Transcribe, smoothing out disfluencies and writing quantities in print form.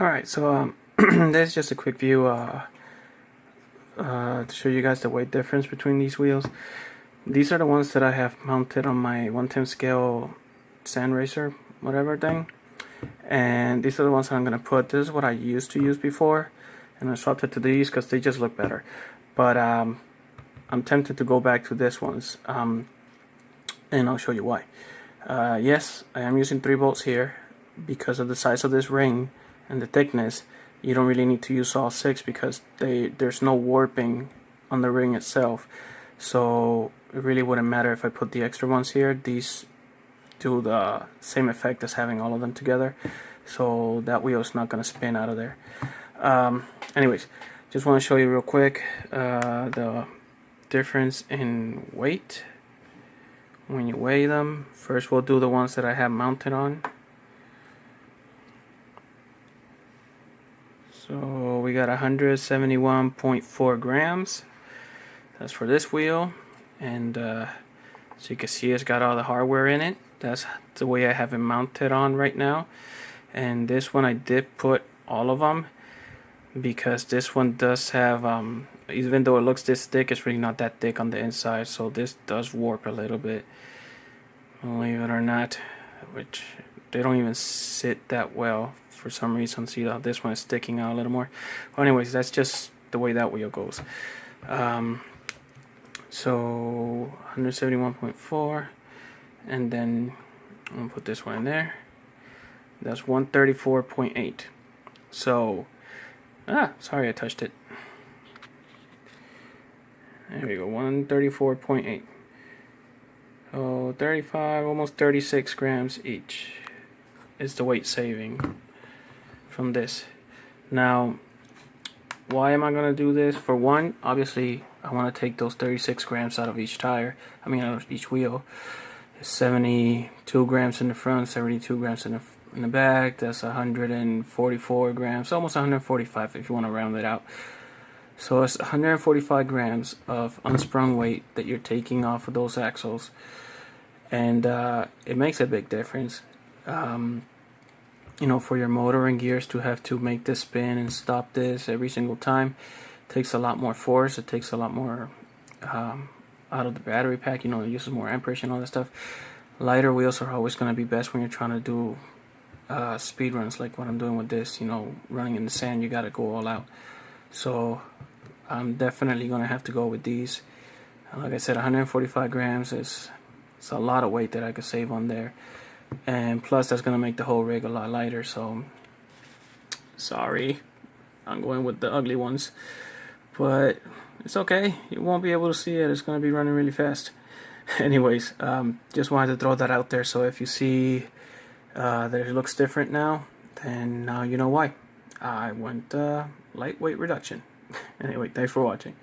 Alright, so this is just a quick view to show you guys the weight difference between these wheels. These are the ones that I have mounted on my 1/10 scale sand racer, whatever thing. And these are the ones that I'm going to put. This is what I used to use before, and I swapped it to these because they just look better. But I'm tempted to go back to this ones, and I'll show you why. Yes, I am using 3 bolts here because of the size of this ring and the thickness. You don't really need to use all 6 because there's no warping on the ring itself, so it really wouldn't matter if I put the extra ones here. These do the same effect as having all of them together, so that wheel is not going to spin out of there. Anyways, just want to show you real quick the difference in weight when you weigh them. First we'll do the ones that I have mounted on. So we got 171.4 grams. That's for this wheel, and so you can see it's got all the hardware in it. That's the way I have it mounted on right now. And this one I did put all of them because this one does have even though it looks this thick, it's really not that thick on the inside, so this does warp a little bit, believe it or not, which they don't even sit that well for some reason. See how this one is sticking out a little more. Well, anyways, that's just the way that wheel goes. So 171.4, and then I'm gonna put this one in there. That's 134.8. So sorry I touched it. There we go, 134.8. So 35, almost 36 grams each is the weight saving from this. Now, why am I going to do this? For one, obviously, I want to take those 36 grams out of each tire. I mean, out of each wheel. 72 grams in the front, 72 grams in the back. That's 144 grams, almost 145 if you want to round it out. So it's 145 grams of unsprung weight that you're taking off of those axles, and it makes a big difference. You know, for your motor and gears to have to make this spin and stop this every single time, it takes a lot more force. It takes a lot more out of the battery pack. You know, it uses more amperage and all that stuff. Lighter wheels are always going to be best when you're trying to do speed runs like what I'm doing with this. You know, running in the sand, you got to go all out. So I'm definitely going to have to go with these. Like I said, 145 grams is a lot of weight that I could save on there. And plus that's going to make the whole rig a lot lighter. So sorry, I'm going with the ugly ones. But it's okay. You won't be able to see it. It's going to be running really fast. Anyways, just wanted to throw that out there. So if you see that it looks different now, then now you know why. I went lightweight reduction. Anyway, thanks for watching.